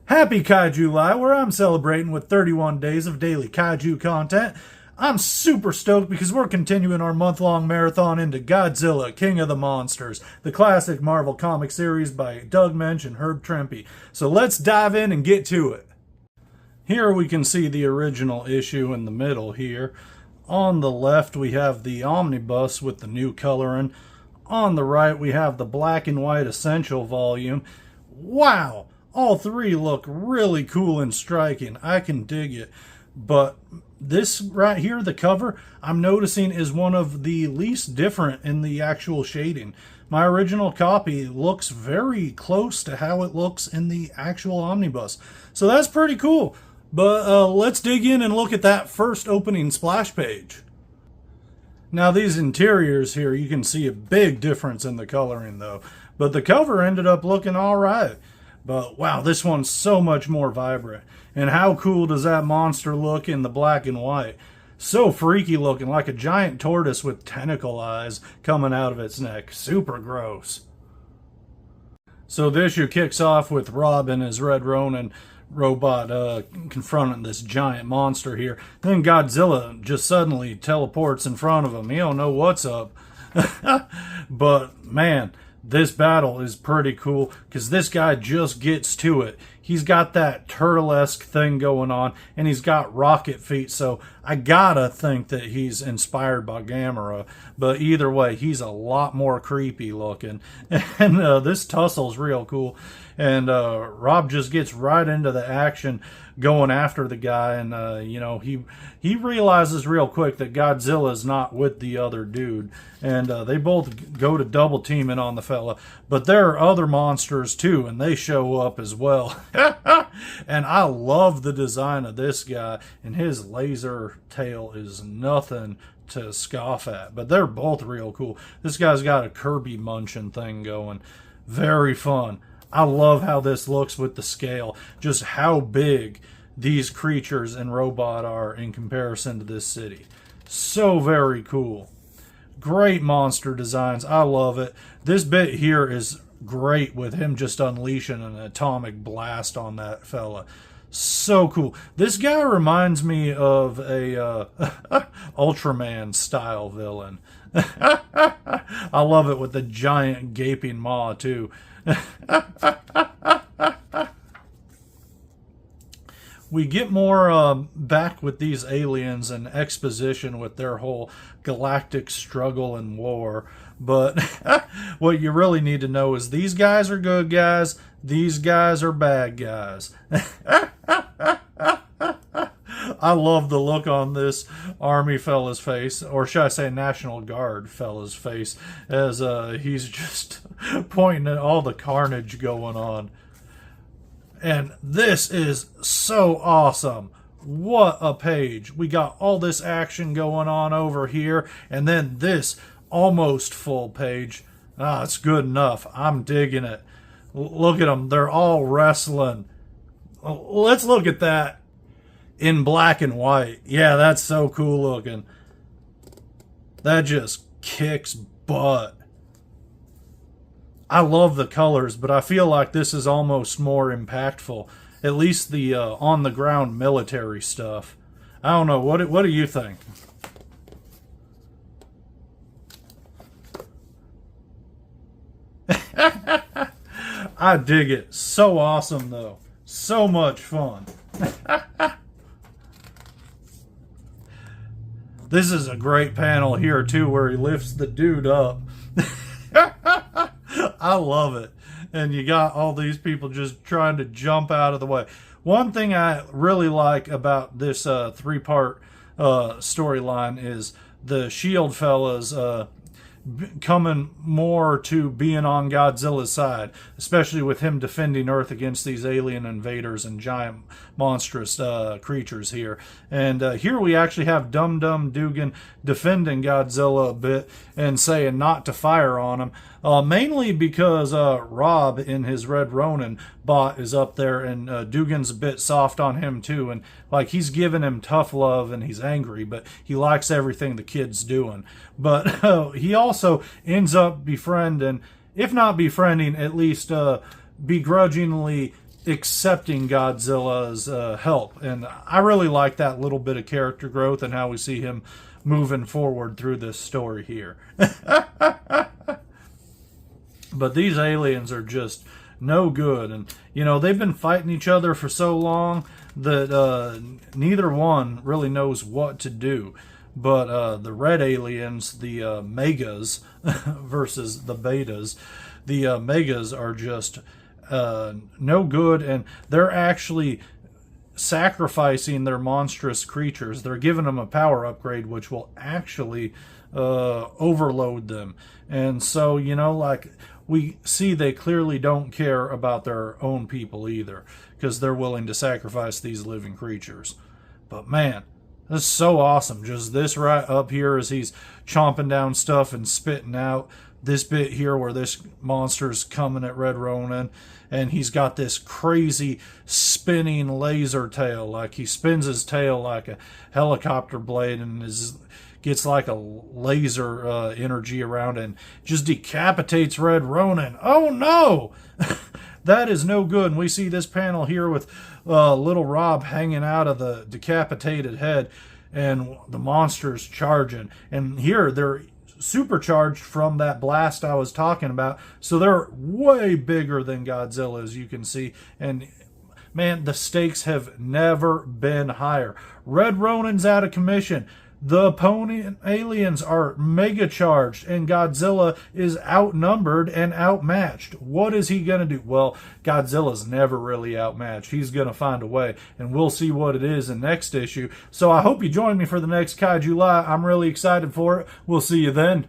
Happy Kaiju Live, where I'm celebrating with 31 days of daily Kaiju content. I'm super stoked because we're continuing our month-long marathon into Godzilla King of the Monsters, the classic Marvel comic series by Doug Moench and Trimpe. So let's dive in and get to it. Here we can see the original issue in the middle here. On the left we have the omnibus with the new coloring. On the right we have the black and white essential volume. Wow! All three look really cool and striking. I can dig it. But this right here, the cover, I'm noticing is one of the least different in the actual shading. My original copy looks very close to how it looks in the actual omnibus. So that's pretty cool. But let's dig in and look at that first opening splash page. Now these interiors here, you can see a big difference in the coloring though. But the cover ended up looking alright. But wow, this one's so much more vibrant. And how cool does that monster look in the black and white? So freaky looking, like a giant tortoise with tentacle eyes coming out of its neck. Super gross. So the issue kicks off with Rob and his Red Ronin robot confronting this giant monster here. Then Godzilla just suddenly teleports in front of him. He don't know what's up. But man, this battle is pretty cool because this guy just gets to it. He's got that turtle-esque thing going on, and he's got rocket feet, so I gotta think that he's inspired by Gamera. But either way, he's a lot more creepy looking. And this tussle's real cool. And Rob just gets right into the action going after the guy, and you know, he realizes real quick that Godzilla's not with the other dude, and they both go to double teaming on the fella. But there are other monsters too, and they show up as well. And I love the design of this guy, and his laser tail is nothing to scoff at. But they're both real cool. This guy's got a Kirby munching thing going. Very fun. I love how this looks with the scale, just how big these creatures and robot are in comparison to this city. So very cool. Great monster designs. I love it. This bit here is great with him just unleashing an atomic blast on that fella. So cool. This guy reminds me of a Ultraman style villain. I love it with the giant gaping maw too. We get more back with these aliens and exposition with their whole galactic struggle and war. But what you really need to know is these guys are good guys, these guys are bad guys. I love the look on this army fella's face, or should I say National Guard fella's face, as he's just pointing at all the carnage going on. And this is so awesome. What a page. We got all this action going on over here, and then this almost full page. Ah, it's good enough. I'm digging it. Look at them. They're all wrestling. Let's look at that in black and white. Yeah, that's so cool looking. That just kicks butt. I love the colors, but I feel like this is almost more impactful. At least the on-the-ground military stuff. I don't know. What do you think? I dig it. So awesome, though. So much fun. This is a great panel here, too, where he lifts the dude up. I love it. And you got all these people just trying to jump out of the way. One thing I really like about this three-part storyline is the S.H.I.E.L.D. fellas coming more to being on Godzilla's side, especially with him defending Earth against these alien invaders and giant monstrous creatures here. And here we actually have Dum Dum Dugan defending Godzilla a bit and saying not to fire on him, mainly because Rob in his Red Ronin bot is up there, and Dugan's a bit soft on him too, and like he's giving him tough love and he's angry, but he likes everything the kid's doing. But he also ends up befriending, if not befriending, at least begrudgingly accepting Godzilla's help. And I really like that little bit of character growth and how we see him moving forward through this story here. But these aliens are just no good. And, you know, they've been fighting each other for so long that neither one really knows what to do. But the red aliens, the megas versus the betas, the megas are just no good, and they're actually sacrificing their monstrous creatures. They're giving them a power upgrade, which will actually overload them. And so, you know, like, we see they clearly don't care about their own people either, because they're willing to sacrifice these living creatures. But man, this is so awesome. Just this right up here as he's chomping down stuff and spitting out. This bit here where this monster's coming at Red Ronin, and he's got this crazy spinning laser tail. Like, he spins his tail like a helicopter blade and gets like a laser energy around it and just decapitates Red Ronin. Oh no! That is no good. And we see this panel here with little Rob hanging out of the decapitated head, and the monster's charging. And here they're supercharged from that blast I was talking about, so they're way bigger than Godzilla, as you can see. And man, the stakes have never been higher. Red Ronin's out of commission. The opponent aliens are mega charged, and Godzilla is outnumbered and outmatched. What is he going to do? Well, Godzilla's never really outmatched. He's going to find a way, and we'll see what it is in next issue. So I hope you join me for the next Kaiju Live. I'm really excited for it. We'll see you then.